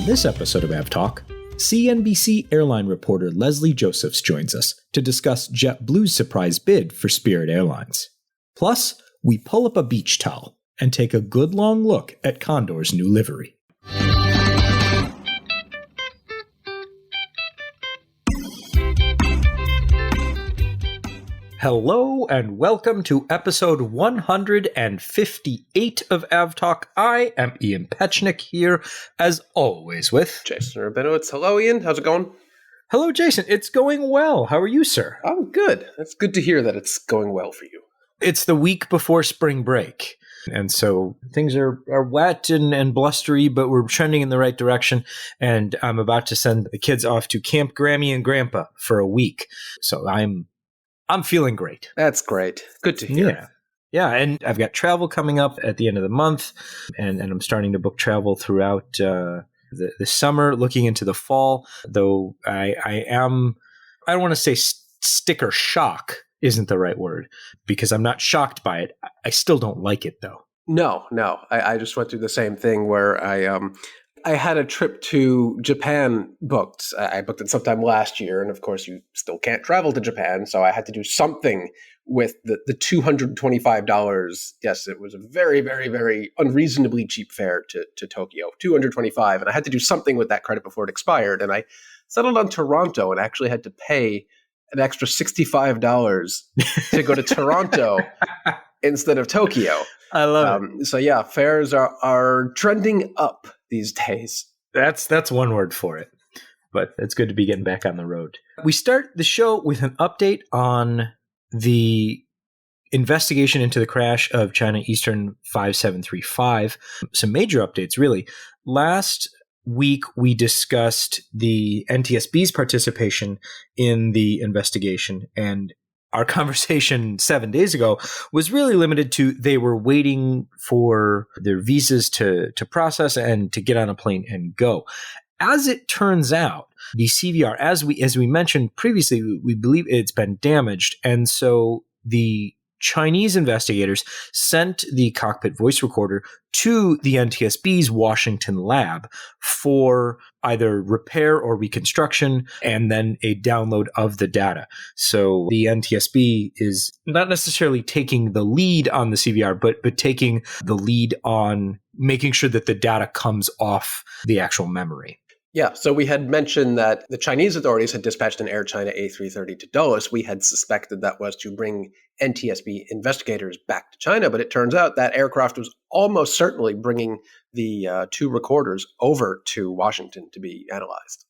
On this episode of AvTalk, CNBC airline reporter Leslie Josephs joins us to discuss JetBlue's surprise bid for Spirit Airlines. Plus, we pull up a beach towel and take a good long look at Condor's new livery. Hello and welcome to episode 158 of AvTalk. I am Ian Petchnick here, as always, with Jason Rabinowitz. Hello, Ian. How's it going? Hello, Jason. It's going well. How are you, sir? I'm good. It's good to hear that it's going well for you. It's the week before spring break, and so things are wet and blustery, but we're trending in the right direction, and I'm about to send the kids off to Camp Grammy and Grandpa for a week, so I'm feeling great. That's great. Good to hear. Yeah, and I've got travel coming up at the end of the month, and I'm starting to book travel throughout the summer, looking into the fall, though I don't want to say sticker shock isn't the right word, because I'm not shocked by it. I still don't like it, though. No. I just went through the same thing where I had a trip to Japan booked. I booked it sometime last year, and of course you still can't travel to Japan, so I had to do something with the $225. Yes, it was a very, very, very unreasonably cheap fare to Tokyo, $225, and I had to do something with that credit before it expired, and I settled on Toronto and actually had to pay an extra $65 to go to Toronto instead of Tokyo. I love it. So yeah, fares are trending up these days. That's one word for it. But it's good to be getting back on the road. We start the show with an update on the investigation into the crash of China Eastern 5735. Some major updates, really. Last week, we discussed the NTSB's participation in the investigation, and our conversation 7 days ago was really limited to they were waiting for their visas to process and to get on a plane and go. As it turns out, the CVR, as we mentioned previously, we believe it's been damaged, and so the Chinese investigators sent the cockpit voice recorder to the NTSB's Washington lab for either repair or reconstruction, and then a download of the data. So the NTSB is not necessarily taking the lead on the CVR, but taking the lead on making sure that the data comes off the actual memory. Yeah, so we had mentioned that the Chinese authorities had dispatched an Air China A330 to Dulles. We had suspected that was to bring NTSB investigators back to China, but it turns out that aircraft was almost certainly bringing the two recorders over to Washington to be analyzed.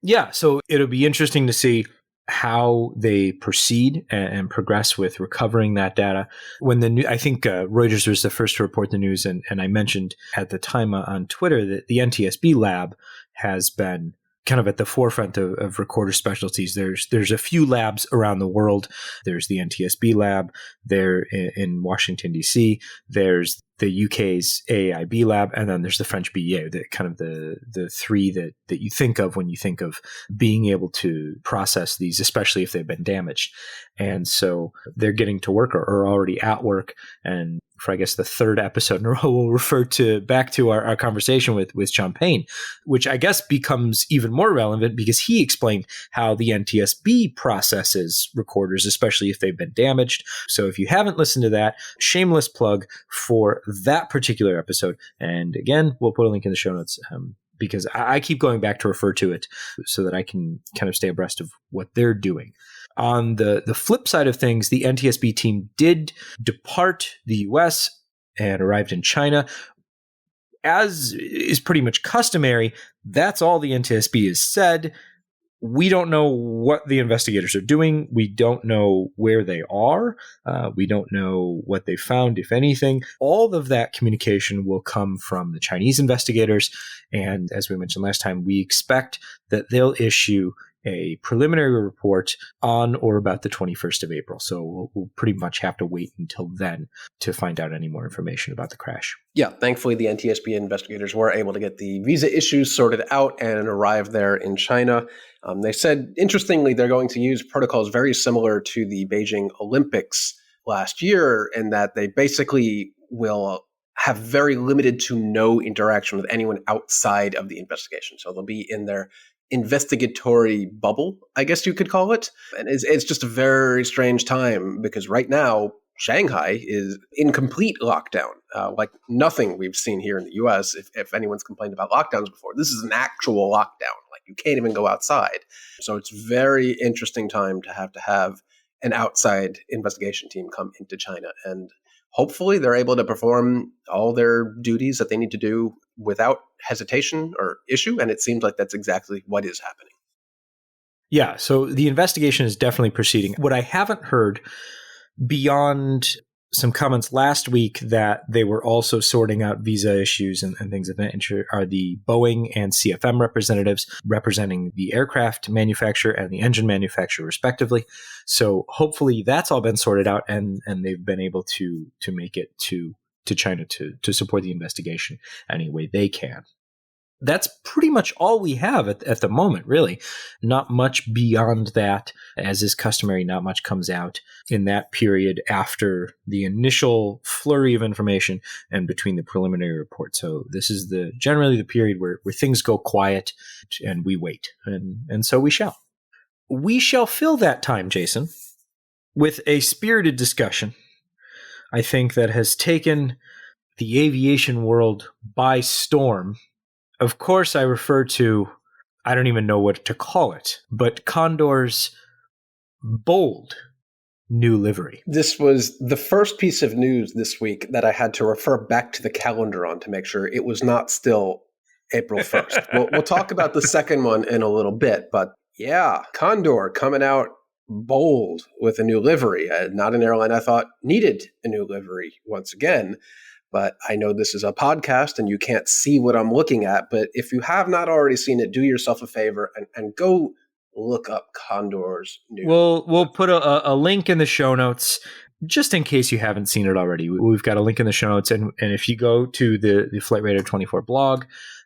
Yeah, so it'll be interesting to see how they proceed and progress with recovering that data. When I think Reuters was the first to report the news, and I mentioned at the time on Twitter that the NTSB lab has been kind of at the forefront of recorder specialties. There's a few labs around the world. There's the NTSB lab there in Washington, D.C. There's the UK's AIB lab, and then there's the French BEA, the three that you think of when you think of being able to process these, especially if they've been damaged. And so they're getting to work or are already at work. And for, I guess, the third episode in a row, we'll refer back to our conversation with John Payne, which I guess becomes even more relevant because he explained how the NTSB processes recorders, especially if they've been damaged. So if you haven't listened to that, shameless plug for that particular episode. And again, we'll put a link in the show notes because I keep going back to refer to it so that I can kind of stay abreast of what they're doing. On the flip side of things, the NTSB team did depart the U.S. and arrived in China. As is pretty much customary, that's all the NTSB has said. We don't know what the investigators are doing. We don't know where they are. We don't know what they found, if anything. All of that communication will come from the Chinese investigators. And as we mentioned last time, we expect that they'll issue a preliminary report on or about the 21st of April. So we'll pretty much have to wait until then to find out any more information about the crash. Yeah, thankfully the NTSB investigators were able to get the visa issues sorted out and arrive there in China. They said, interestingly, they're going to use protocols very similar to the Beijing Olympics last year in that they basically will have very limited to no interaction with anyone outside of the investigation. So they'll be in their investigatory bubble, I guess you could call it. And it's just a very strange time because right now, Shanghai is in complete lockdown, like nothing we've seen here in the US. If anyone's complained about lockdowns before, this is an actual lockdown. Like you can't even go outside. So it's very interesting time to have an outside investigation team come into China. And hopefully they're able to perform all their duties that they need to do without hesitation or issue. And it seems like that's exactly what is happening. Yeah, so the investigation is definitely proceeding. What I haven't heard beyond some comments last week that they were also sorting out visa issues and things of that nature are the Boeing and CFM representatives representing the aircraft manufacturer and the engine manufacturer respectively. So hopefully that's all been sorted out and they've been able to make it to China to support the investigation any way they can. That's pretty much all we have at the moment, really. Not much beyond that. As is customary, not much comes out in that period after the initial flurry of information and between the preliminary report. So this is generally the period where things go quiet and we wait. And so we shall. We shall fill that time, Jason, with a spirited discussion, I think, that has taken the aviation world by storm. Of course, I refer to, I don't even know what to call it, but Condor's bold new livery. This was the first piece of news this week that I had to refer back to the calendar on to make sure it was not still April 1st. We'll talk about the second one in a little bit, but yeah, Condor coming out bold with a new livery. Not an airline I thought needed a new livery once again. But I know this is a podcast and you can't see what I'm looking at. But if you have not already seen it, do yourself a favor and go look up Condor's new. We'll put a link in the show notes just in case you haven't seen it already. We've got a link in the show notes. And if you go to the Flight Radar 24 blog,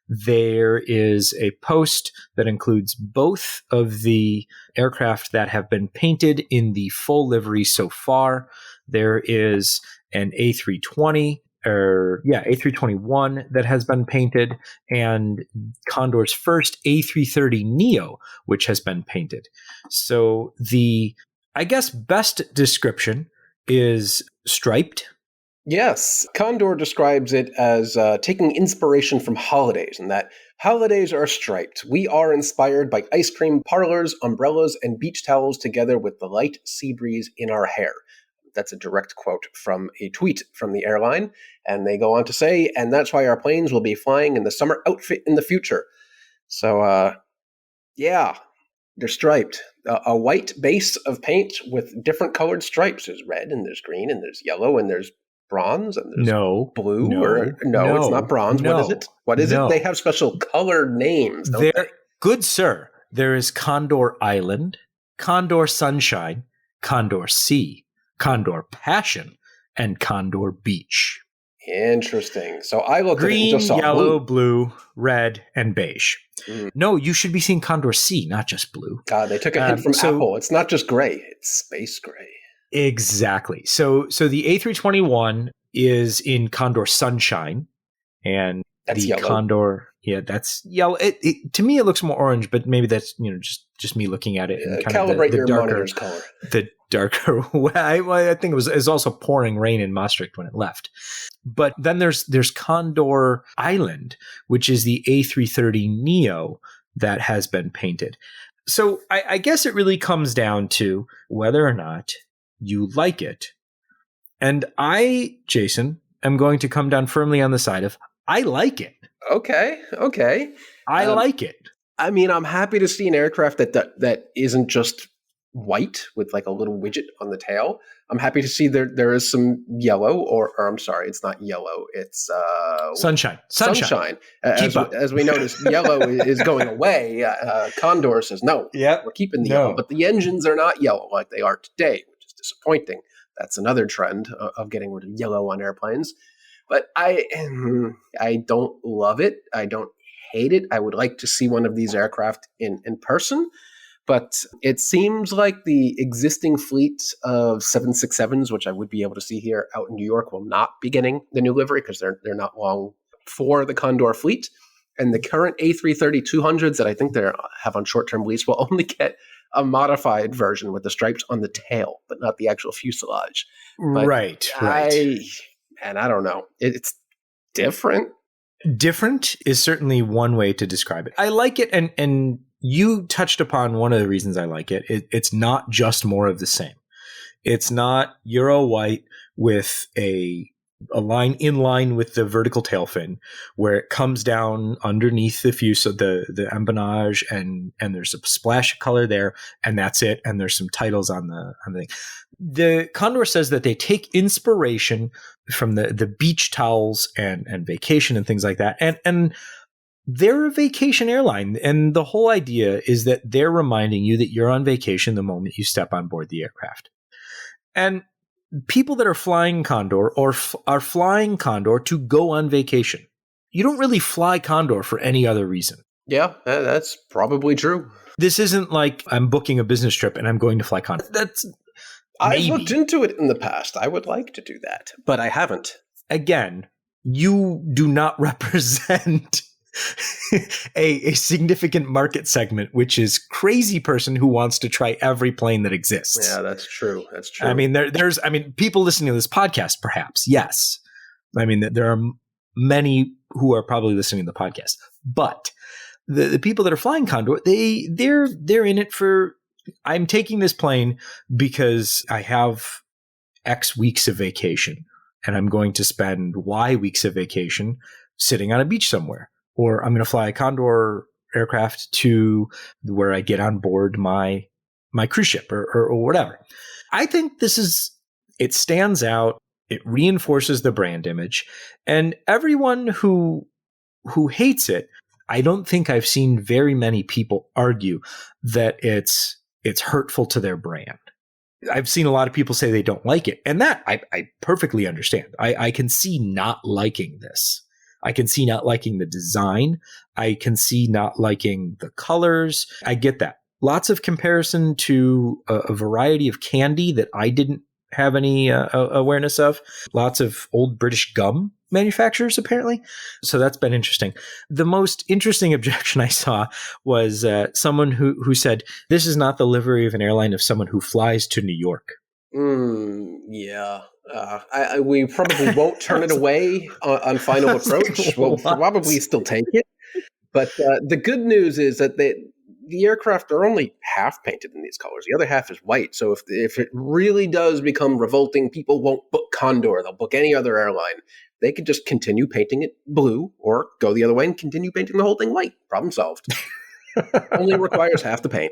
there is a post that includes both of the aircraft that have been painted in the full livery so far. There is an A320. A321 that has been painted, and Condor's first A330neo, which has been painted. So the, I guess, best description is striped. Yes, Condor describes it as taking inspiration from holidays, and that holidays are striped. We are inspired by ice cream parlors, umbrellas, and beach towels together with the light sea breeze in our hair. That's a direct quote from a tweet from the airline. And they go on to say, and that's why our planes will be flying in the summer outfit in the future. So, yeah, they're striped. A white base of paint with different colored stripes. There's red and there's green and there's yellow and there's bronze and there's blue. No, it's not bronze. What is it? What is it? They have special color names, don't they? Good sir, there is Condor Island, Condor Sunshine, Condor Sea, Condor Passion, and Condor Beach. Interesting. So I looked at it and just saw yellow, blue, red, and beige. No, you should be seeing Condor Sea, not just blue. God, they took a hint from Apple. It's not just gray; it's space gray. Exactly. So the A321 is in Condor Sunshine, and that's the yellow. Condor, that's yellow. To me, it looks more orange, but maybe that's just me looking at it. And kind calibrate of the your darker, monitor's color. The darker. I think it was also pouring rain in Maastricht when it left. But then there's Condor Island, which is the A330neo that has been painted. So I guess it really comes down to whether or not you like it. And I, Jason, am going to come down firmly on the side of I like it. Okay. I like it. I mean, I'm happy to see an aircraft that isn't just white with like a little widget on the tail. I'm happy to see there is some yellow, or I'm sorry, it's not yellow. It's sunshine. As we noticed, yellow is going away. Condor says no. Yeah, we're keeping the yellow, but the engines are not yellow like they are today, which is disappointing. That's another trend of getting rid of yellow on airplanes. But I don't love it. I don't hate it. I would like to see one of these aircraft in person. But it seems like the existing fleet of 767s, which I would be able to see here out in New York, will not be getting the new livery because they're not long for the Condor fleet. And the current A330-200s that I think they have on short-term lease will only get a modified version with the stripes on the tail, but not the actual fuselage. But Right. I don't know. It's different. Different is certainly one way to describe it. I like it, and you touched upon one of the reasons I like it. It's not just more of the same. It's not Euro white with a line in line with the vertical tail fin, where it comes down underneath the fuselage, the empennage, and there's a splash of color there, and that's it. And there's some titles on the thing. The Condor says that they take inspiration from the beach towels and vacation and things like that, and they're a vacation airline, and the whole idea is that they're reminding you that you're on vacation the moment you step on board the aircraft. And people that are flying Condor or are flying Condor to go on vacation. You don't really fly Condor for any other reason. Yeah, that's probably true. This isn't like I'm booking a business trip and I'm going to fly Condor. I've looked into it in the past. I would like to do that, but I haven't. Again, you do not represent a significant market segment, which is crazy person who wants to try every plane that exists. Yeah, that's true. That's true. I mean, there's people listening to this podcast, perhaps. Yes. I mean, there are many who are probably listening to the podcast, but the people that are flying Condor, they're in it for, I'm taking this plane because I have X weeks of vacation and I'm going to spend Y weeks of vacation sitting on a beach somewhere. Or I'm going to fly a Condor aircraft to where I get on board my cruise ship or whatever. I think it stands out. It reinforces the brand image. And everyone who hates it, I don't think I've seen very many people argue that it's hurtful to their brand. I've seen a lot of people say they don't like it. And that I perfectly understand. I can see not liking this. I can see not liking the design. I can see not liking the colors. I get that. Lots of comparison to a variety of candy that I didn't have any awareness of. Lots of old British gum manufacturers, apparently. So that's been interesting. The most interesting objection I saw was someone who said, this is not the livery of an airline of someone who flies to New York. Yeah. We probably won't turn it away on final approach. We'll probably still take it. But the good news is that the aircraft are only half painted in these colors. The other half is white. So if it really does become revolting, people won't book Condor. They'll book any other airline. They could just continue painting it blue or go the other way and continue painting the whole thing white. Problem solved. Only requires half the paint.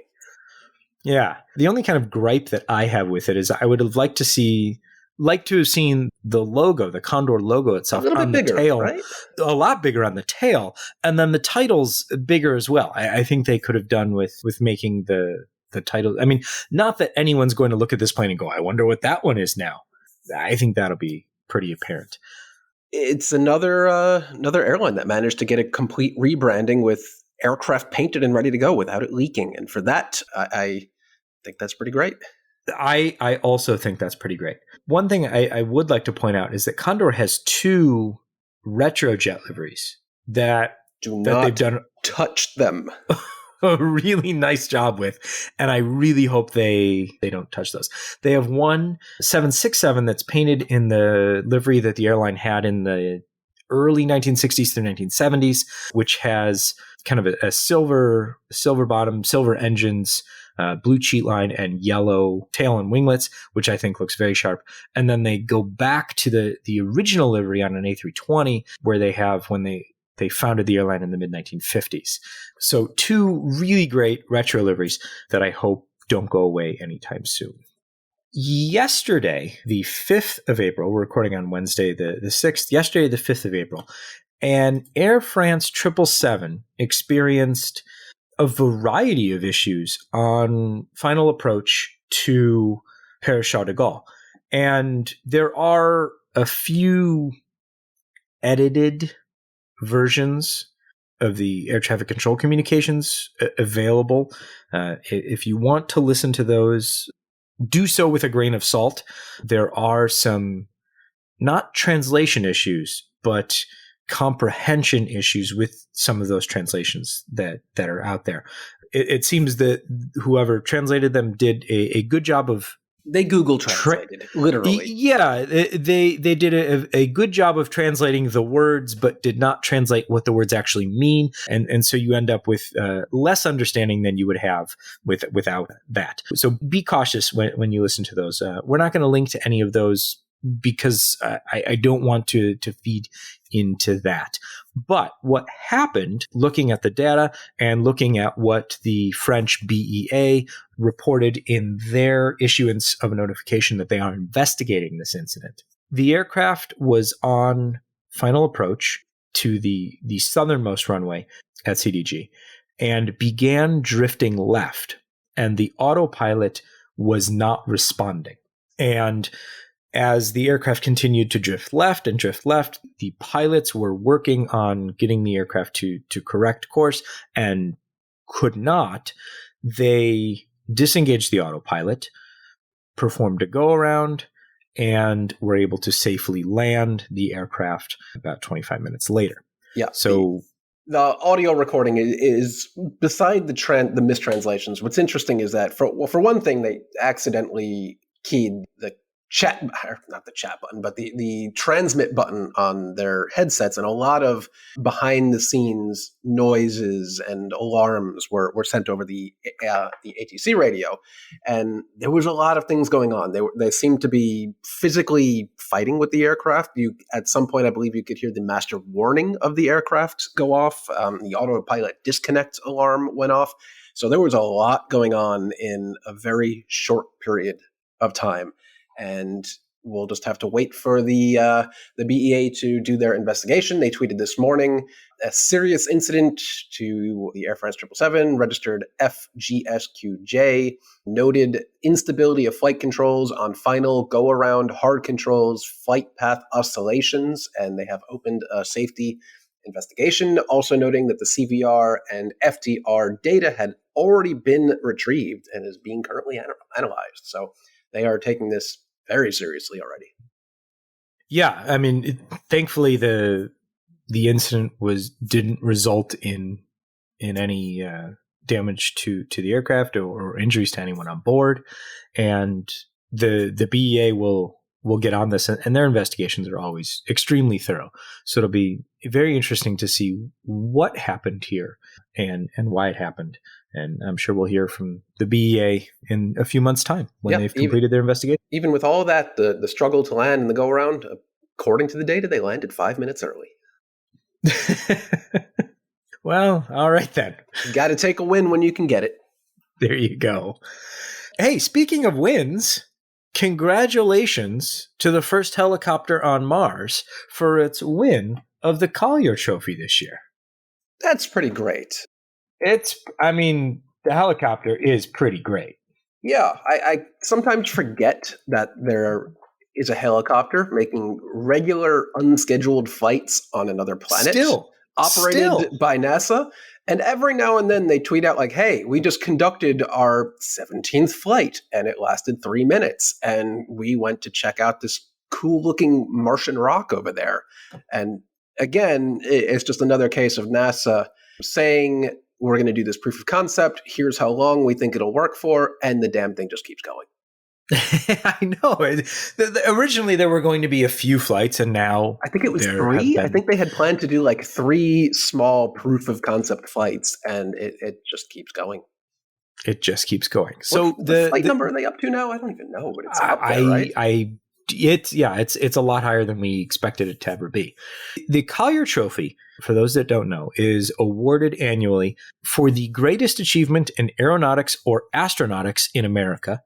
Yeah. The only kind of gripe that I have with it is I would have liked to have seen the logo, the Condor logo itself on the tail, right? A lot bigger on the tail, and then the titles bigger as well. I think they could have done with making the title. I mean, not that anyone's going to look at this plane and go, I wonder what that one is now. I think that'll be pretty apparent. It's another airline that managed to get a complete rebranding with aircraft painted and ready to go without it leaking. And for that, I think that's pretty great. I also think that's pretty great. One thing I would like to point out is that Condor has 2 retrojet liveries that they've done touch them. A really nice job with, and I really hope they don't touch those. They have one 767 that's painted in the livery that the airline had in the early 1960s through 1970s, which has kind of a silver bottom, silver engines, blue cheat line, and yellow tail and winglets, which I think looks very sharp. And then they go back to the original livery on an A320, where they have when they founded the airline in the mid-1950s. So 2 really great retro liveries that I hope don't go away anytime soon. Yesterday, the 5th of April, we're recording on Wednesday the 6th, yesterday the 5th of April, and Air France 777 experienced a variety of issues on final approach to Paris Charles de Gaulle. And there are a few edited versions of the air traffic control communications available. If you want to listen to those, do so with a grain of salt. There are some not translation issues, but comprehension issues with some of those translations that are out there. It seems that whoever translated them did a good job of. They Google translated, literally. Yeah, they did a good job of translating the words, but did not translate what the words actually mean, and so you end up with less understanding than you would have without that. So be cautious when you listen to those. We're not going to link to any of those because I don't want to feed into that. But what happened, looking at the data and looking at what the French BEA reported in their issuance of a notification that they are investigating this incident, the aircraft was on final approach to the southernmost runway at CDG and began drifting left, and the autopilot was not responding. And as the aircraft continued to drift left, the pilots were working on getting the aircraft to correct course and could not. They disengaged the autopilot, performed a go-around, and were able to safely land the aircraft about 25 minutes later. Yeah. So the audio recording is beside the mistranslations. What's interesting is that for one thing, they accidentally keyed the not the chat button, but the transmit button on their headsets, and a lot of behind the scenes noises and alarms were sent over the ATC radio, and there was a lot of things going on. They seemed to be physically fighting with the aircraft. At some point, I believe you could hear the master warning of the aircraft go off. The autopilot disconnect alarm went off. So there was a lot going on in a very short period of time. And we'll just have to wait for the BEA to do their investigation. They tweeted this morning, a serious incident to the Air France 777, registered FGSQJ, noted instability of flight controls on final go-around hard controls, flight path oscillations, and they have opened a safety investigation, also noting that the CVR and FTR data had already been retrieved and is being currently analyzed. So they are taking this very seriously already. Yeah, I mean, thankfully the incident didn't result in any damage to the aircraft or injuries to anyone on board, and the BEA will get on this, and their investigations are always extremely thorough. So it'll be very interesting to see what happened here and why it happened. And I'm sure we'll hear from the BEA in a few months' time when they've completed their investigation. Even with all that, the struggle to land and the go-around, according to the data, they landed 5 minutes early. Well, all right then. You got to take a win when you can get it. There you go. Hey, speaking of wins, congratulations to the first helicopter on Mars for its win of the Collier Trophy this year. That's pretty great. The helicopter is pretty great. Yeah, I sometimes forget that there is a helicopter making regular unscheduled flights on another planet. Operated by NASA. And every now and then they tweet out like, hey, we just conducted our 17th flight and it lasted 3 minutes. And we went to check out this cool looking Martian rock over there. And again, it's just another case of NASA saying, we're going to do this proof of concept. Here's how long we think it'll work for. And the damn thing just keeps going. I know. Originally, there were going to be a few flights, and now I think it was 3. I think they had planned to do like 3 small proof of concept flights, and it just keeps going. It just keeps going. So what flight number are they up to now? I don't even know, but it's up there, right? It's a lot higher than we expected it to ever be. The Collier Trophy, for those that don't know, is awarded annually for the greatest achievement in aeronautics or astronautics in America,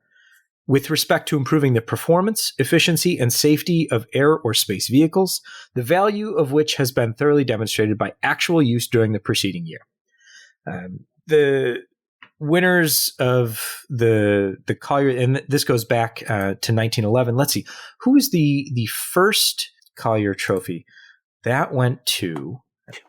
with respect to improving the performance, efficiency, and safety of air or space vehicles, the value of which has been thoroughly demonstrated by actual use during the preceding year. The winners of the Collier, and this goes back to 1911. Let's see, who was the first Collier Trophy? That went to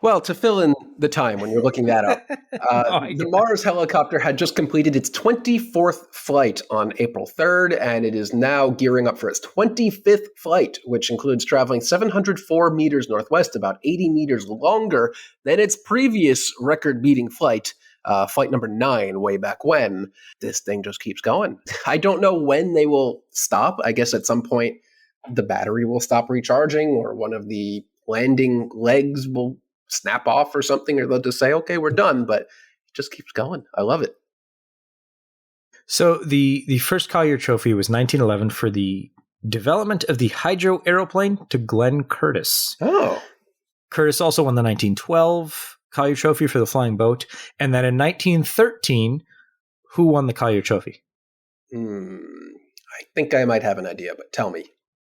Well, to fill in the time when you're looking that up, the Mars helicopter had just completed its 24th flight on April 3rd, and it is now gearing up for its 25th flight, which includes traveling 704 meters northwest, about 80 meters longer than its previous record-beating flight, flight number 9, way back when. This thing just keeps going. I don't know when they will stop. I guess at some point the battery will stop recharging, or one of the landing legs will snap off or something, or they'll just say, okay, we're done. But it just keeps going. I love it. So the first Collier Trophy was 1911 for the development of the hydro aeroplane to Glenn Curtiss. Oh. Curtiss also won the 1912 Collier Trophy for the flying boat. And then in 1913, who won the Collier Trophy? I think I might have an idea, but tell me.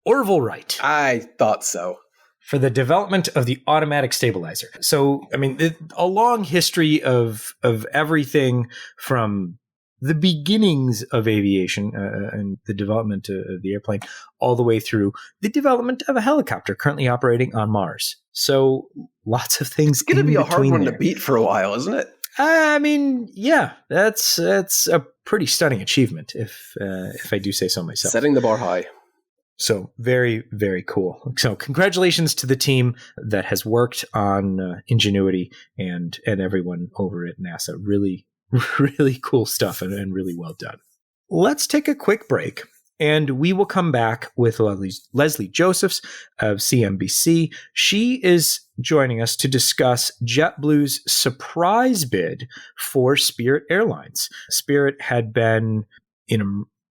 Orville Wright. I thought so. For the development of the automatic stabilizer. So, I mean, a long history of everything from the beginnings of aviation and the development of the airplane all the way through the development of a helicopter currently operating on Mars. So, lots of things. It's going to be a hard one to beat for a while, isn't it? I mean, yeah, that's a pretty stunning achievement, if I do say so myself. Setting the bar high. So very, very cool. So congratulations to the team that has worked on Ingenuity and everyone over at NASA. Really, really cool stuff and really well done. Let's take a quick break, and we will come back with Leslie Josephs of CNBC. She is joining us to discuss JetBlue's surprise bid for Spirit Airlines. Spirit had been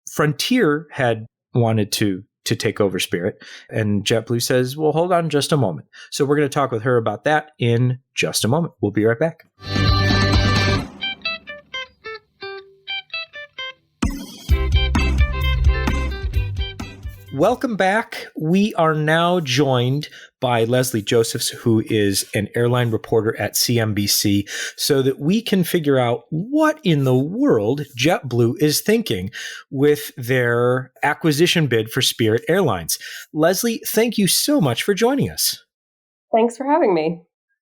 Frontier had wanted to take over Spirit. And JetBlue says, well, hold on just a moment. So we're going to talk with her about that in just a moment. We'll be right back. Welcome back. We are now joined by Leslie Josephs, who is an airline reporter at CNBC, so that we can figure out what in the world JetBlue is thinking with their acquisition bid for Spirit Airlines. Leslie, thank you so much for joining us. Thanks for having me.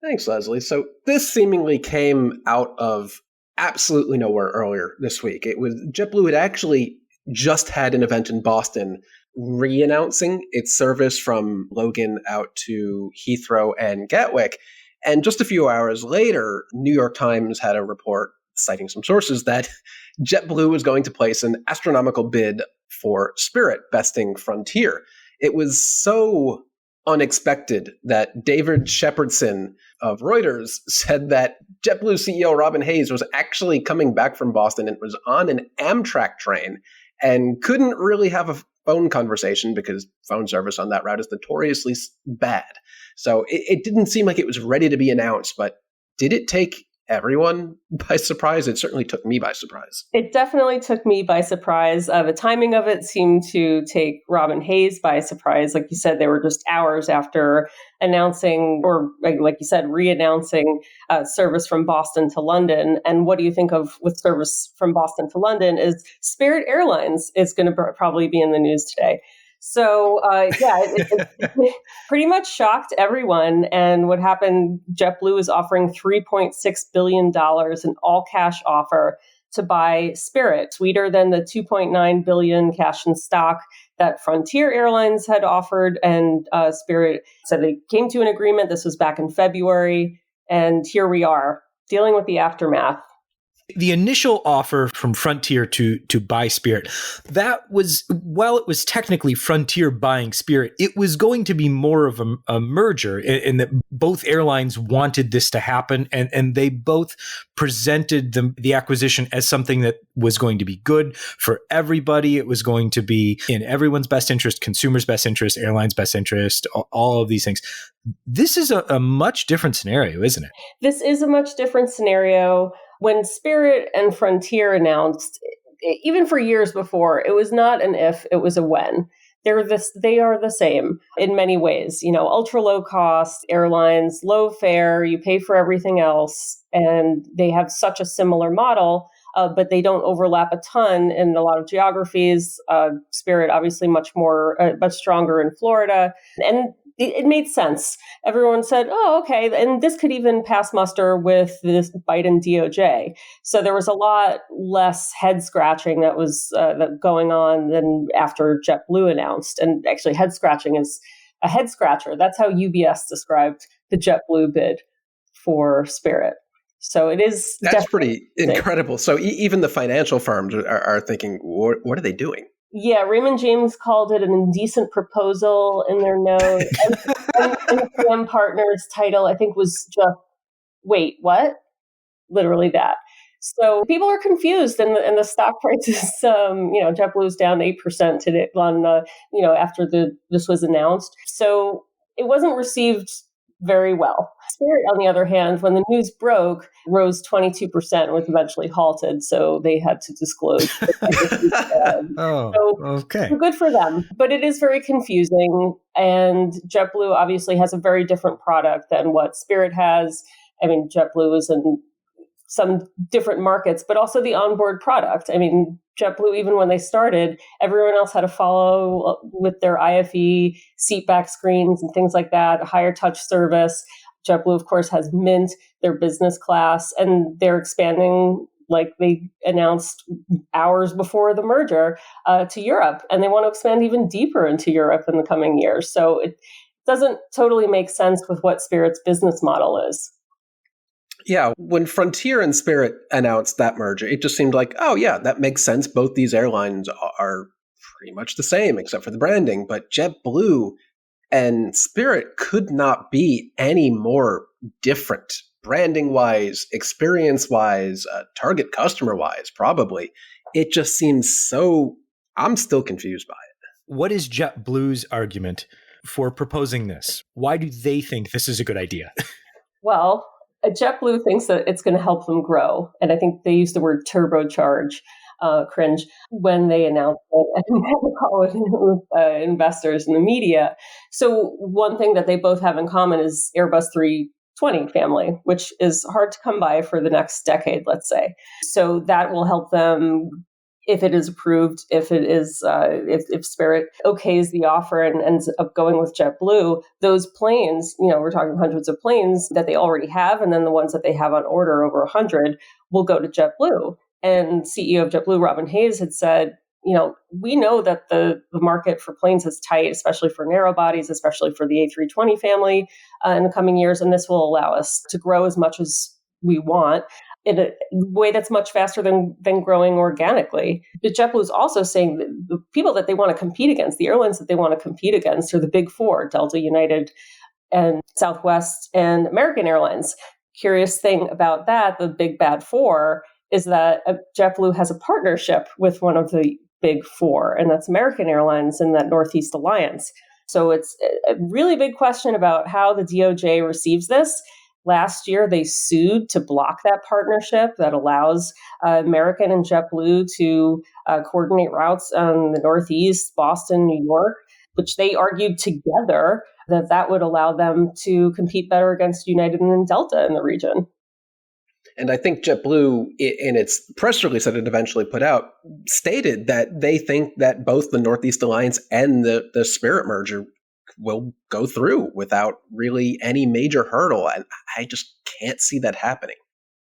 Thanks, Leslie. So this seemingly came out of absolutely nowhere earlier this week. It was JetBlue had actually just had an event in Boston re-announcing its service from Logan out to Heathrow and Gatwick. And just a few hours later, New York Times had a report citing some sources that JetBlue was going to place an astronomical bid for Spirit, besting Frontier. It was so unexpected that David Shepardson of Reuters said that JetBlue CEO Robin Hayes was actually coming back from Boston and was on an Amtrak train and couldn't really have a phone conversation because phone service on that route is notoriously bad. So it didn't seem like it was ready to be announced, but did it take everyone by surprise? It certainly took me by surprise. It definitely took me by surprise. The timing of it seemed to take Robin Hayes by surprise. Like you said, they were just hours after announcing, or like you said, re-announcing service from Boston to London. And what do you think of with service from Boston to London is Spirit Airlines is going to probably be in the news today. So, it pretty much shocked everyone. And what happened, JetBlue is offering $3.6 billion in all-cash offer to buy Spirit, sweeter than the $2.9 billion cash in stock that Frontier Airlines had offered. And Spirit said they came to an agreement. This was back in February. And here we are, dealing with the aftermath. The initial offer from Frontier to buy Spirit, that was, while it was technically Frontier buying Spirit, it was going to be more of a merger in that both airlines wanted this to happen, and they both presented the acquisition as something that was going to be good for everybody. It was going to be in everyone's best interest, consumers' best interest, airlines' best interest, all of these things. This is a much different scenario, isn't it? This is a much different scenario. When Spirit and Frontier announced, even for years before, it was not an if, it was a when. They are the same in many ways. You know, ultra low cost airlines, low fare, you pay for everything else, and they have such a similar model, but they don't overlap a ton in a lot of geographies. Spirit, obviously, much stronger in Florida, and it made sense. Everyone said, oh, okay. And this could even pass muster with this Biden DOJ. So there was a lot less head scratching that was going on than after JetBlue announced. And actually, head scratching is a head scratcher. That's how UBS described the JetBlue bid for Spirit. So it is. That's pretty incredible. So even the financial firms are thinking, what are they doing? Yeah, Raymond James called it an indecent proposal in their note. And MCM Partners' title, I think, was just, wait, what? Literally that. So people are confused, and the stock price is, JetBlue's down 8% today after this was announced. So it wasn't received very well. Spirit, on the other hand, when the news broke, rose 22% and was eventually halted. So they had to disclose. Okay. So good for them. But it is very confusing. And JetBlue obviously has a very different product than what Spirit has. I mean, JetBlue is in some different markets, but also the onboard product. I mean, JetBlue, even when they started, everyone else had to follow with their IFE seatback screens and things like that, a higher touch service. JetBlue, of course, has Mint, their business class, and they're expanding, like they announced hours before the merger, to Europe. And they want to expand even deeper into Europe in the coming years. So it doesn't totally make sense with what Spirit's business model is. Yeah, when Frontier and Spirit announced that merger, it just seemed like, oh yeah, that makes sense. Both these airlines are pretty much the same, except for the branding. But JetBlue and Spirit could not be any more different, branding-wise, experience-wise, target customer-wise, probably. It just seems so, I'm still confused by it. What is JetBlue's argument for proposing this? Why do they think this is a good idea? Well, JetBlue thinks that it's going to help them grow. And I think they use the word turbocharge, cringe, when they announced it and had a call with investors and the media. So one thing that they both have in common is Airbus 320 family, which is hard to come by for the next decade, let's say. So that will help them, if it is approved, if Spirit okays the offer and ends up going with JetBlue, those planes, we're talking hundreds of planes that they already have, and then the ones that they have on order, over 100, will go to JetBlue. And CEO of JetBlue, Robin Hayes, had said, we know that the market for planes is tight, especially for narrow bodies, especially for the A320 family in the coming years, and this will allow us to grow as much as we want in a way that's much faster than growing organically. But JetBlue is also saying that the people that they want to compete against, the airlines that they want to compete against, are the big four: Delta, United, and Southwest, and American Airlines. Curious thing about that, the big bad four, is that JetBlue has a partnership with one of the big four, and that's American Airlines and that Northeast Alliance. So it's a really big question about how the DOJ receives this. Last year, they sued to block that partnership that allows American and JetBlue to coordinate routes on the Northeast, Boston, New York, which they argued together that would allow them to compete better against United and Delta in the region. And I think JetBlue, in its press release that it eventually put out, stated that they think that both the Northeast Alliance and the Spirit merger will go through without really any major hurdle. And I just can't see that happening.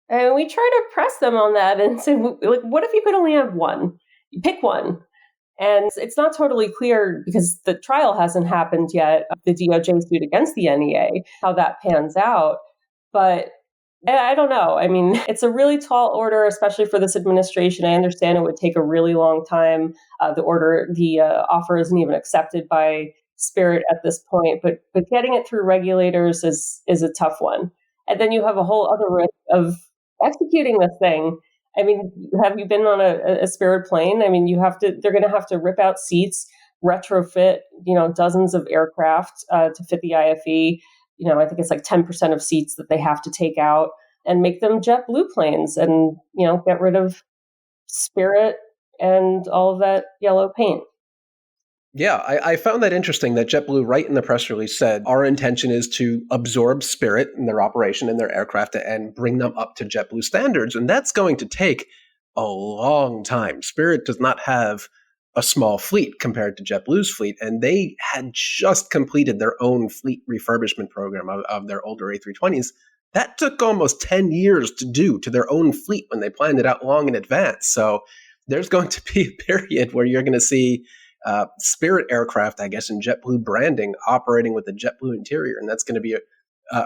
And we try to press them on that and say, like, what if you could only have one? You pick one. And it's not totally clear, because the trial hasn't happened yet, the DOJ suit against the NEA, how that pans out. But I don't know. I mean, it's a really tall order, especially for this administration. I understand it would take a really long time. The offer isn't even accepted by Spirit at this point, but getting it through regulators is a tough one. And then you have a whole other risk of executing this thing. I mean, have you been on a Spirit plane? I mean, they're going to have to rip out seats, retrofit, dozens of aircraft to fit the IFE. I think it's like 10% of seats that they have to take out and make them JetBlue planes, and, get rid of Spirit and all of that yellow paint. Yeah, I found that interesting that JetBlue, right in the press release, said our intention is to absorb Spirit in their operation and their aircraft and bring them up to JetBlue standards. And that's going to take a long time. Spirit does not have a small fleet compared to JetBlue's fleet. And they had just completed their own fleet refurbishment program of their older A320s. That took almost 10 years to do to their own fleet when they planned it out long in advance. So there's going to be a period where you're going to see Spirit aircraft, I guess, in JetBlue branding operating with a JetBlue interior. And that's going to be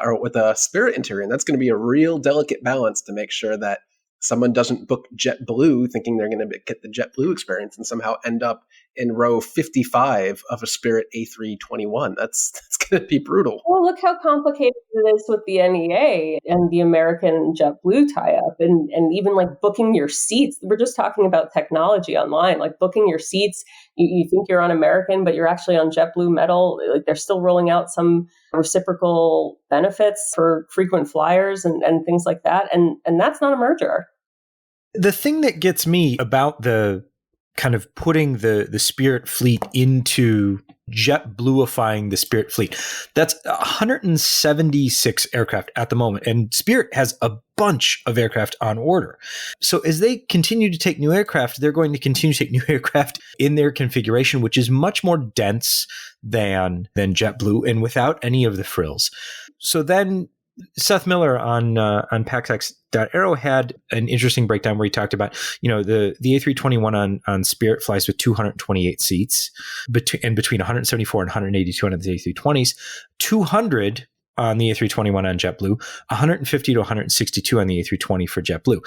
or with a Spirit interior. And that's going to be a real delicate balance to make sure that someone doesn't book JetBlue thinking they're going to get the JetBlue experience and somehow end up in row 55 of a Spirit A321. That's going to be brutal. Well, look how complicated it is with the NEA and the American JetBlue tie-up, and even like booking your seats. We're just talking about technology online, like booking your seats. You think you're on American, but you're actually on JetBlue metal. Like they're still rolling out some reciprocal benefits for frequent flyers and things like that. And that's not a merger. The thing that gets me about the kind of putting the Spirit fleet into JetBlueifying the Spirit fleet, that's 176 aircraft at the moment. And Spirit has a bunch of aircraft on order. So as they continue to take new aircraft, they're going to continue to take new aircraft in their configuration, which is much more dense than JetBlue and without any of the frills. So then Seth Miller on PaxX.Aero had an interesting breakdown where he talked about, the A321 on Spirit flies with 228 seats and between 174 and 182 on the A320s, 200 on the A321 on JetBlue, 150 to 162 on the A320 for JetBlue.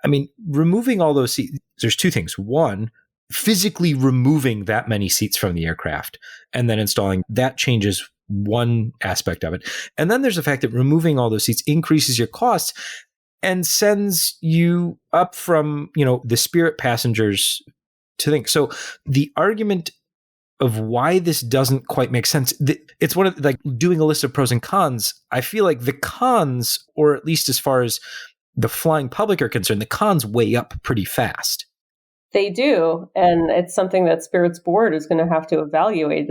I mean, removing all those seats, there's two things. One, physically removing that many seats from the aircraft and then installing that changes one aspect of it. And then there's the fact that removing all those seats increases your costs and sends you up from, the Spirit passengers to think. So the argument of why this doesn't quite make sense, it's one of like doing a list of pros and cons. I feel like the cons, or at least as far as the flying public are concerned, the cons weigh up pretty fast. They do. And it's something that Spirit's board is going to have to evaluate.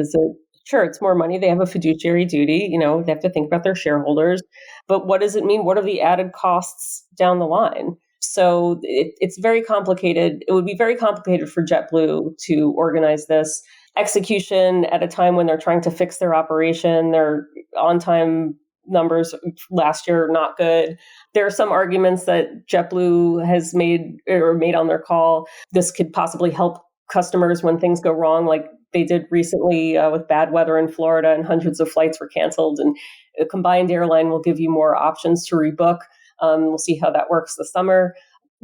Sure, it's more money. They have a fiduciary duty. They have to think about their shareholders. But what does it mean? What are the added costs down the line? So it's very complicated. It would be very complicated for JetBlue to organize this execution at a time when they're trying to fix their operation. Their on-time numbers last year are not good. There are some arguments that JetBlue has made on their call. This could possibly help customers when things go wrong, like they did recently with bad weather in Florida and hundreds of flights were canceled. And a combined airline will give you more options to rebook. We'll see how that works this summer,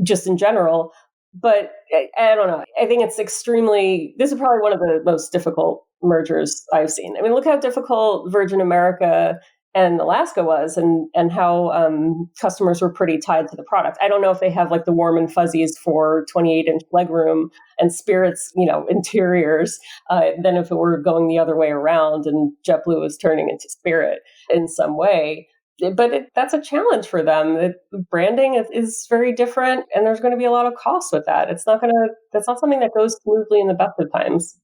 just in general. But I don't know. I think this is probably one of the most difficult mergers I've seen. I mean, look how difficult Virgin America and Alaska was, and how customers were pretty tied to the product. I don't know if they have like the warm and fuzzies for 28-inch legroom and Spirit's, interiors, than if it were going the other way around and JetBlue was turning into Spirit in some way. But that's a challenge for them. Branding is very different, and there's going to be a lot of costs with that. That's not something that goes smoothly in the best of times.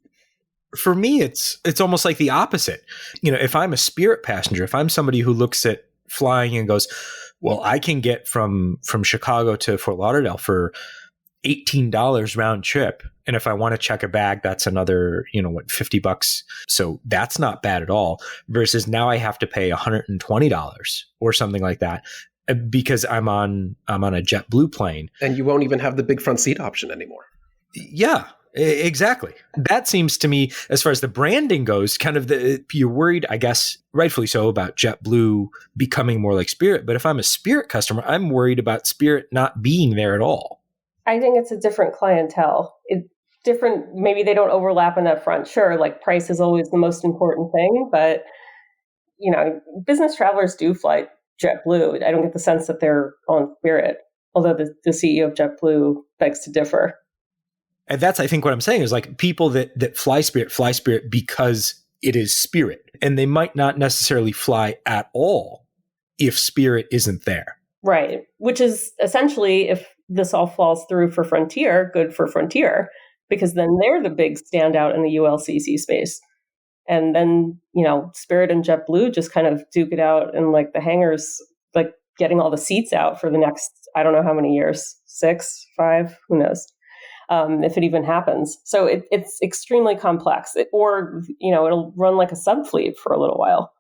For me, it's almost like the opposite. If I'm a Spirit passenger, if I'm somebody who looks at flying and goes, well, I can get from Chicago to Fort Lauderdale for $18 round trip. And if I want to check a bag, that's another, $50. So that's not bad at all. Versus now I have to pay $120 or something like that because I'm on a JetBlue plane. And you won't even have the big front seat option anymore. Yeah. Exactly. That seems to me, as far as the branding goes, kind of you're worried, I guess, rightfully so, about JetBlue becoming more like Spirit. But if I'm a Spirit customer, I'm worried about Spirit not being there at all. I think it's a different clientele. Maybe they don't overlap in that front. Sure, like price is always the most important thing, but business travelers do fly JetBlue. I don't get the sense that they're on Spirit, although the CEO of JetBlue begs to differ. And that's, I think, what I'm saying is like people that fly Spirit because it is Spirit. And they might not necessarily fly at all if Spirit isn't there. Right. Which is essentially, if this all falls through for Frontier, good for Frontier, because then they're the big standout in the ULCC space. And then, Spirit and JetBlue just kind of duke it out in like the hangars, like getting all the seats out for the next, I don't know how many years, 6, 5, who knows. if it even happens. So it's extremely complex. It'll run like a subfleet for a little while.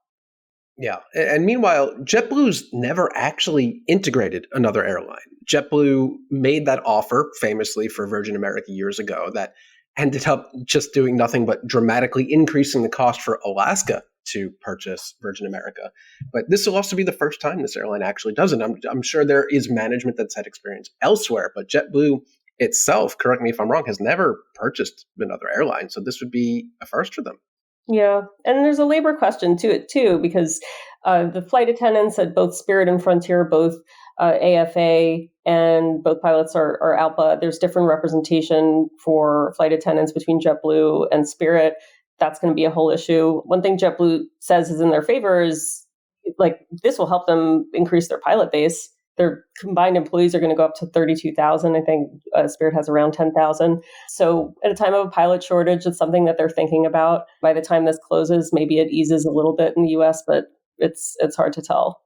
Yeah. And meanwhile, JetBlue's never actually integrated another airline. JetBlue made that offer famously for Virgin America years ago that ended up just doing nothing but dramatically increasing the cost for Alaska to purchase Virgin America. But this will also be the first time this airline actually does it. I'm sure there is management that's had experience elsewhere, but JetBlue itself, correct me if I'm wrong, has never purchased another airline. So this would be a first for them. Yeah. And there's a labor question to it, too, because the flight attendants at both Spirit and Frontier, both AFA and both pilots are ALPA. There's different representation for flight attendants between JetBlue and Spirit. That's going to be a whole issue. One thing JetBlue says is in their favor is like this will help them increase their pilot base. Their combined employees are going to go up to 32,000. I think Spirit has around 10,000. So at a time of a pilot shortage, it's something that they're thinking about. By the time this closes, maybe it eases a little bit in the US, but it's hard to tell.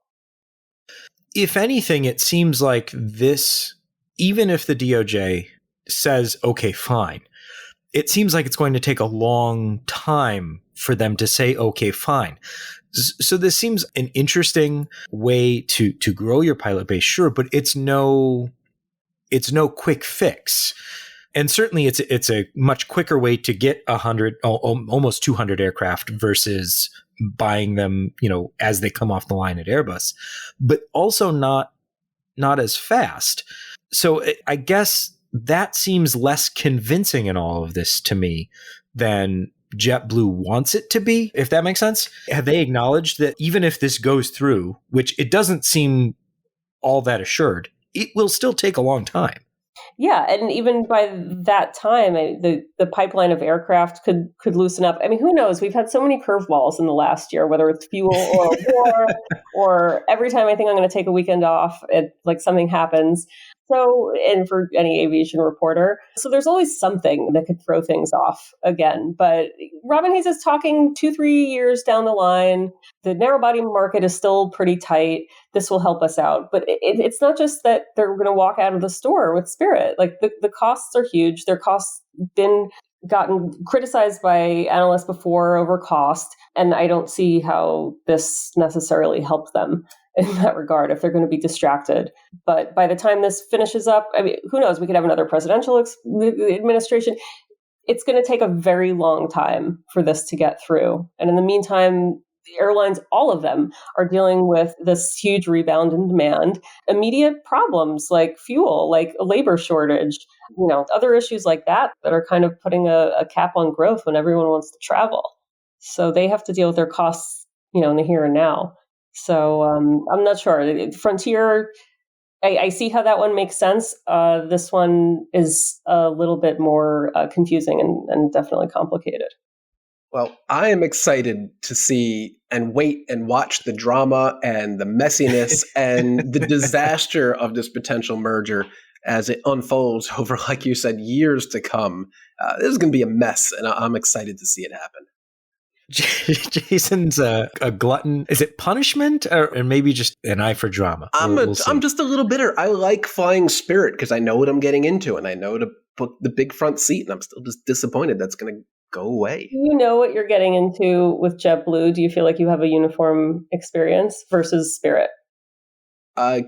If anything, it seems like this, even if the DOJ says, okay, fine, it seems like it's going to take a long time for them to say, okay, fine. So this seems an interesting way to grow your pilot base, sure, but it's no quick fix. And certainly it's a much quicker way to get 100, almost 200 aircraft versus buying them, as they come off the line at Airbus, but also not as fast. So I guess that seems less convincing in all of this to me than JetBlue wants it to be, if that makes sense. Have they acknowledged that even if this goes through, which it doesn't seem all that assured, it will still take a long time? Yeah, and even by that time, the pipeline of aircraft could loosen up. I mean, who knows? We've had so many curveballs in the last year, whether it's fuel or war, or every time I think I'm going to take a weekend off, something happens. So, and for any aviation reporter, so there's always something that could throw things off again. But Robin Hayes is talking 2-3 years down the line. The narrow body market is still pretty tight. This will help us out. But it's not just that they're going to walk out of the store with Spirit. Like the costs are huge. Their costs been gotten criticized by analysts before over cost. And I don't see how this necessarily helps them in that regard if they're going to be distracted. But by the time this finishes up, I mean, who knows? We could have another presidential administration. It's going to take a very long time for this to get through. And in the meantime, the airlines, all of them, are dealing with this huge rebound in demand, immediate problems like fuel, like a labor shortage, other issues like that are kind of putting a cap on growth when everyone wants to travel. So they have to deal with their costs, in the here and now. So I'm not sure. Frontier, I see how that one makes sense. This one is a little bit more confusing and definitely complicated. Well, I am excited to see and wait and watch the drama and the messiness and the disaster of this potential merger as it unfolds over, like you said, years to come. This is going to be a mess, and I'm excited to see it happen. Jason's a glutton. Is it punishment or maybe just an eye for drama? I'm just a little bitter. I like flying Spirit because I know what I'm getting into and I know to book the big front seat, and I'm still just disappointed that's going to go away. Do you know what you're getting into with JetBlue? Do you feel like you have a uniform experience versus Spirit?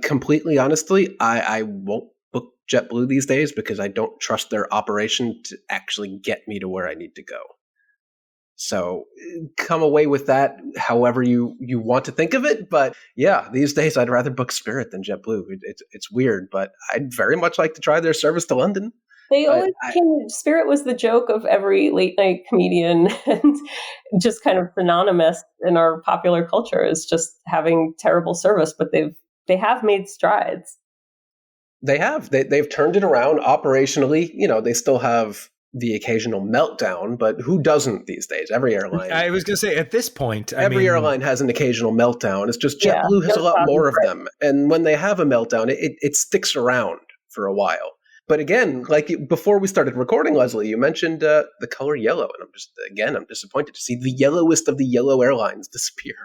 Completely honestly, I won't book JetBlue these days because I don't trust their operation to actually get me to where I need to go. So come away with that however you want to think of it. But yeah, these days I'd rather book Spirit than JetBlue. It's weird, but I'd very much like to try their service to London. They always Spirit was the joke of every late night comedian and just kind of synonymous in our popular culture is just having terrible service, but they have made strides. They have. They've turned it around operationally. They still have the occasional meltdown, but who doesn't these days? Every airline. I was going to say, at this point, every airline has an occasional meltdown. It's just JetBlue has a lot more of them. And when they have a meltdown, it sticks around for a while. But again, like before we started recording, Leslie, you mentioned the color yellow. And I'm disappointed to see the yellowest of the yellow airlines disappear.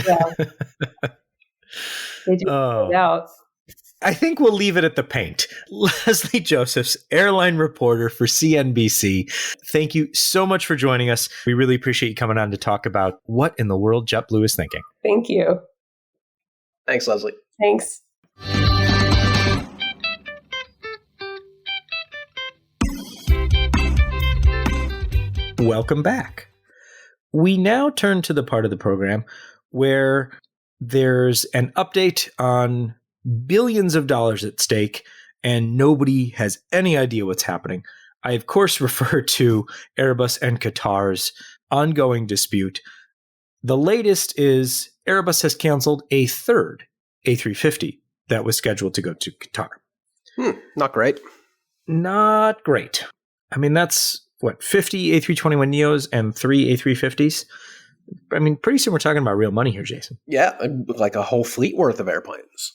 Yeah. They do it out. I think we'll leave it at the paint. Leslie Josephs, airline reporter for CNBC. Thank you so much for joining us. We really appreciate you coming on to talk about what in the world JetBlue is thinking. Thank you. Thanks, Leslie. Thanks. Welcome back. We now turn to the part of the program where there's an update on billions of dollars at stake and nobody has any idea what's happening. I, of course, refer to Airbus and Qatar's ongoing dispute. The latest is Airbus has canceled a third A350 that was scheduled to go to Qatar. Not great. Not great. I mean, that's 50 A321neos and 3 A350s? I mean, pretty soon we're talking about real money here, Jason. Yeah, like a whole fleet worth of airplanes.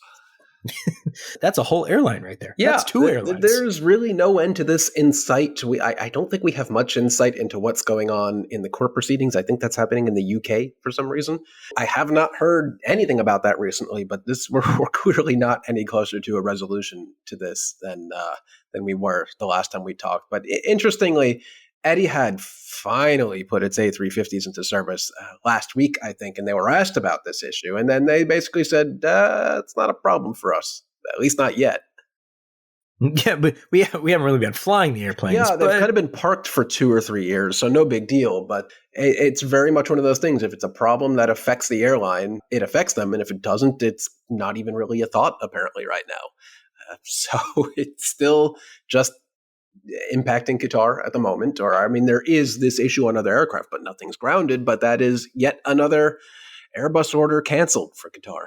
That's a whole airline right there. Yeah, that's 2 airlines. There's really no end to this insight. I don't think we have much insight into what's going on in the court proceedings. I think that's happening in the UK for some reason. I have not heard anything about that recently, but we're clearly not any closer to a resolution to this than we were the last time we talked. But interestingly, Etihad finally put its A350s into service last week, I think, and they were asked about this issue. And then they basically said, it's not a problem for us, at least not yet. Yeah, but we haven't really been flying the airplanes. Yeah, they've kind of been parked for 2 or 3 years, so no big deal. But it's very much one of those things. If it's a problem that affects the airline, it affects them. And if it doesn't, it's not even really a thought, apparently, right now. So it's still just impacting Qatar at the moment. There is this issue on other aircraft, but nothing's grounded. But that is yet another Airbus order canceled for Qatar.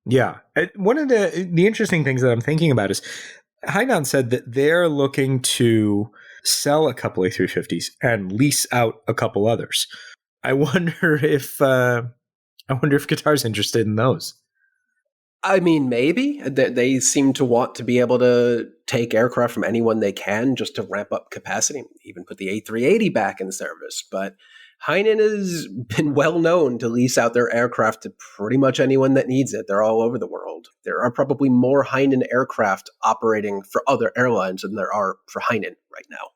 Yeah. One of the interesting things that I'm thinking about is Hainan said that they're looking to sell a couple A350s and lease out a couple others. I wonder if Qatar's interested in those. I mean, maybe. They seem to want to be able to take aircraft from anyone they can just to ramp up capacity, even put the A380 back in service. But Hainan has been well known to lease out their aircraft to pretty much anyone that needs it. They're all over the world. There are probably more Hainan aircraft operating for other airlines than there are for Hainan right now.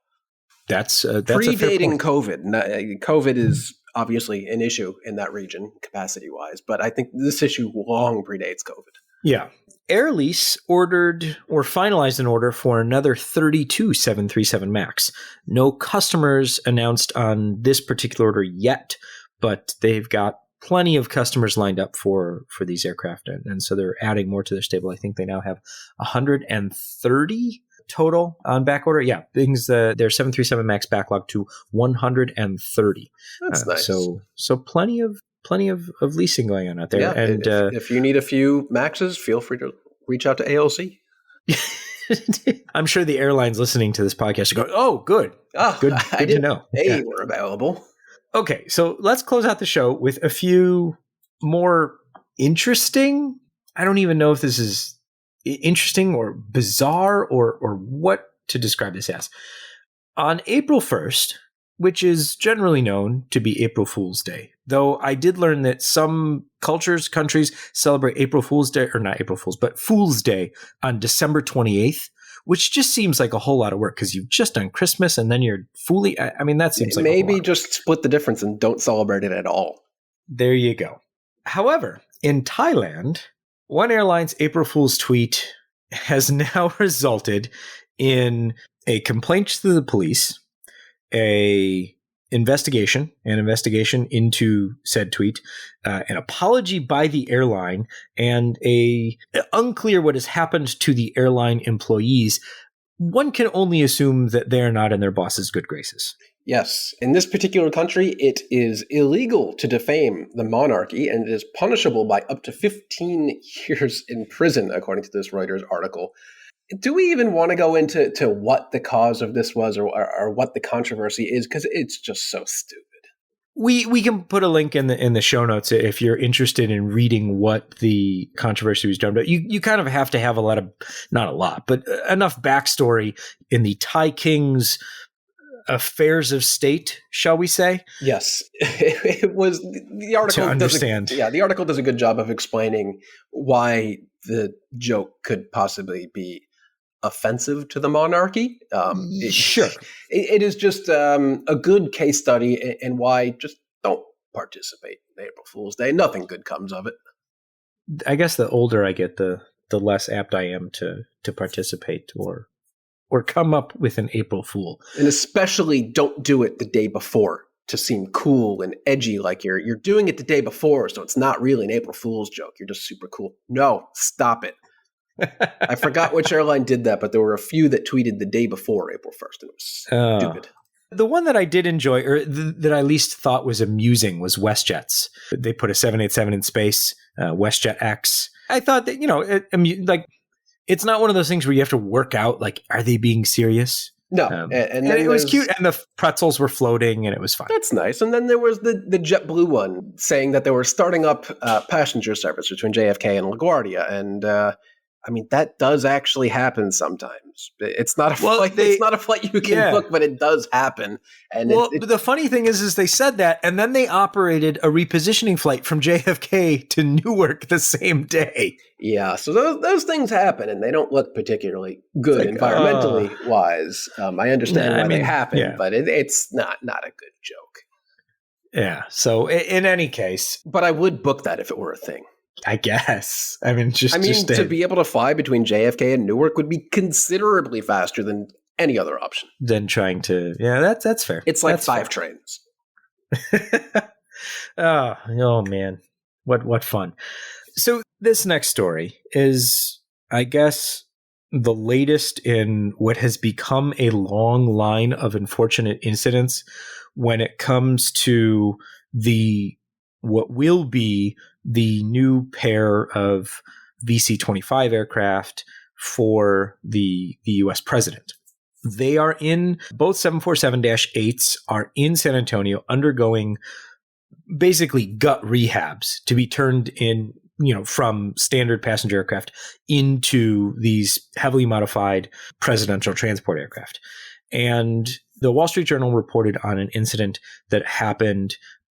That's predating COVID. COVID is obviously an issue in that region, capacity-wise, but I think this issue long predates COVID. Yeah. Air Lease ordered or finalized an order for another 32 737 MAX. No customers announced on this particular order yet, but they've got plenty of customers lined up for these aircraft, and so they're adding more to their stable. I think they now have 130 total on back order. Yeah, brings their 737 MAX backlog to 130. That's nice. So plenty of leasing going on out there. Yeah, and if you need a few Maxes, feel free to reach out to AOC. I'm sure the airlines listening to this podcast are going, "Oh, good, good to know." They were available. Okay, so let's close out the show with a few more interesting. I don't even know if this is interesting or bizarre or what to describe this as. On April 1st, which is generally known to be April Fool's Day, though I did learn that some countries celebrate April Fool's Day, or not April Fool's, but Fool's Day on December 28th, which just seems like a whole lot of work because you've just done Christmas and then you're fully, I mean, that seems like maybe just split the difference and don't celebrate it at all. There you go. However, in Thailand, one airline's April Fool's tweet has now resulted in a complaint to the police, an investigation into said tweet, an apology by the airline, and unclear what has happened to the airline employees. One can only assume that they're not in their boss's good graces. Yes. In this particular country, it is illegal to defame the monarchy, and it is punishable by up to 15 years in prison, according to this Reuters article. Do we even want to go into what the cause of this was or what the controversy is? Because it's just so stupid. We can put a link in the show notes if you're interested in reading what the controversy was done. But you kind of have to have not a lot, but enough backstory in the Thai king's affairs of state, shall we say? Yes. It was the article. To understand. The article does a good job of explaining why the joke could possibly be offensive to the monarchy. Sure. It is just a good case study in why just don't participate in April Fool's Day. Nothing good comes of it. I guess the older I get, the less apt I am to participate or come up with an April Fool. And especially don't do it the day before to seem cool and edgy, like you're doing it the day before, so it's not really an April Fool's joke. You're just super cool. No, stop it. I forgot which airline did that, but there were a few that tweeted the day before April 1st, and it was stupid. The one that I did enjoy, or that I at least thought was amusing, was WestJet's. They put a 787 in space, WestJet X. I thought that, it's not one of those things where you have to work out, like, are they being serious? No. And it was cute, and the pretzels were floating, and it was fun. That's nice. And then there was the JetBlue one saying that they were starting up passenger service between JFK and LaGuardia. And that does actually happen sometimes. It's not a flight. It's not a flight you can book, but it does happen. And the funny thing is they said that, and then they operated a repositioning flight from JFK to Newark the same day. Yeah, so those things happen, and they don't look particularly good environmentally wise. I understand why they happen, but it's not a good joke. Yeah. So in any case, but I would book that if it were a thing. I guess. To be able to fly between JFK and Newark would be considerably faster than any other option. Than trying to, that's fair. It's like that's 5 trains. Oh man, what fun! So this next story is, I guess, the latest in what has become a long line of unfortunate incidents when it comes to what will be the new pair of VC-25 aircraft for the U.S. president. They are both 747-8s are in San Antonio undergoing basically gut rehabs to be turned in, from standard passenger aircraft into these heavily modified presidential transport aircraft. And the Wall Street Journal reported on an incident that happened.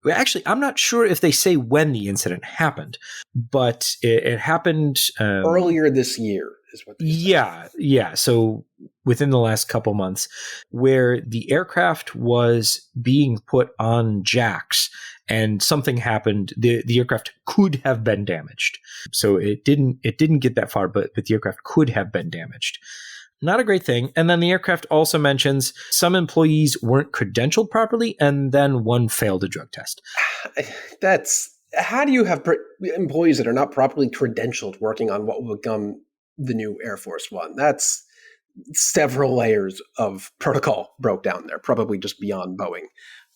Actually, I'm not sure if they say when the incident happened, but it happened earlier this year is what they said. Yeah. So within the last couple months, where the aircraft was being put on jacks and something happened, the aircraft could have been damaged. So it didn't get that far, but the aircraft could have been damaged. Not a great thing. And then the aircraft also mentions some employees weren't credentialed properly, and then one failed a drug test. How do you have employees that are not properly credentialed working on what will become the new Air Force One? That's several layers of protocol broke down there, probably just beyond Boeing.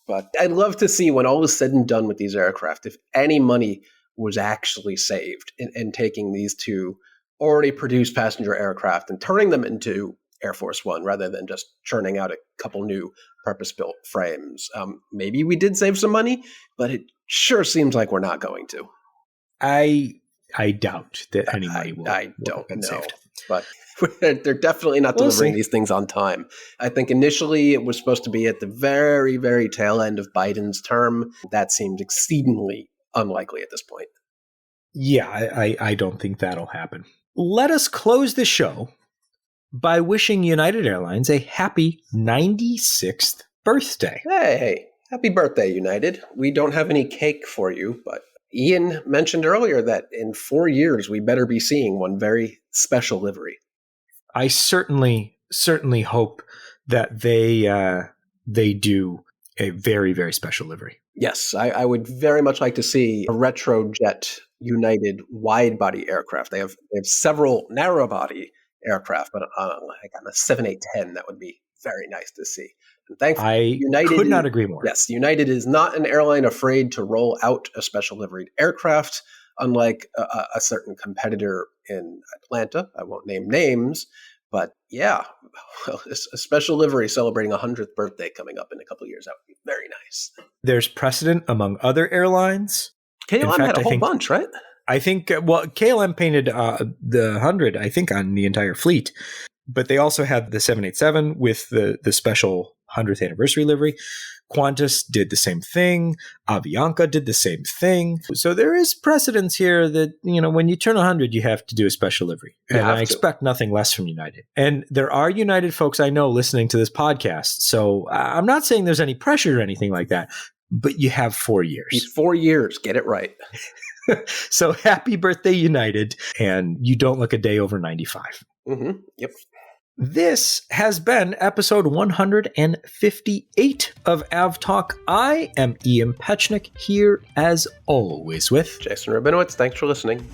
But I'd love to see, when all is said and done with these aircraft, if any money was actually saved in taking these two already produced passenger aircraft and turning them into Air Force One rather than just churning out a couple new purpose-built frames. Maybe we did save some money, but it sure seems like we're not going to. I doubt that any money will. I don't know, saved. But they're definitely not delivering these things on time. I think initially it was supposed to be at the very, very tail end of Biden's term. That seems exceedingly unlikely at this point. Yeah, I don't think that'll happen. Let us close the show by wishing United Airlines a happy 96th birthday. Hey, happy birthday, United. We don't have any cake for you, but Ian mentioned earlier that in 4 years, we better be seeing one very special livery. I certainly hope that they do a very, very special livery. Yes, I would very much like to see a retrojet United wide-body aircraft. They have several narrow-body aircraft, but on a 7810, that would be very nice to see. And thankfully, United could not agree more. Yes, United is not an airline afraid to roll out a special liveried aircraft, unlike a certain competitor in Atlanta. I won't name names, but yeah, a special livery celebrating a 100th birthday coming up in a couple of years. That would be very nice. There's precedent among other airlines. KLM had a whole bunch, right? I think, KLM painted the 100, I think, on the entire fleet. But they also had the 787 with the special 100th anniversary livery. Qantas did the same thing. Avianca did the same thing. So there is precedence here that, when you turn 100, you have to do a special livery. And I expect nothing less from United. And there are United folks I know listening to this podcast. So I'm not saying there's any pressure or anything like that, but you have 4 years. 4 years. Get it right. So happy birthday, United. And you don't look a day over 95. Mm-hmm. Yep. This has been episode 158 of AvTalk. I am Ian Petchnick, here as always with Jason Rabinowitz. Thanks for listening.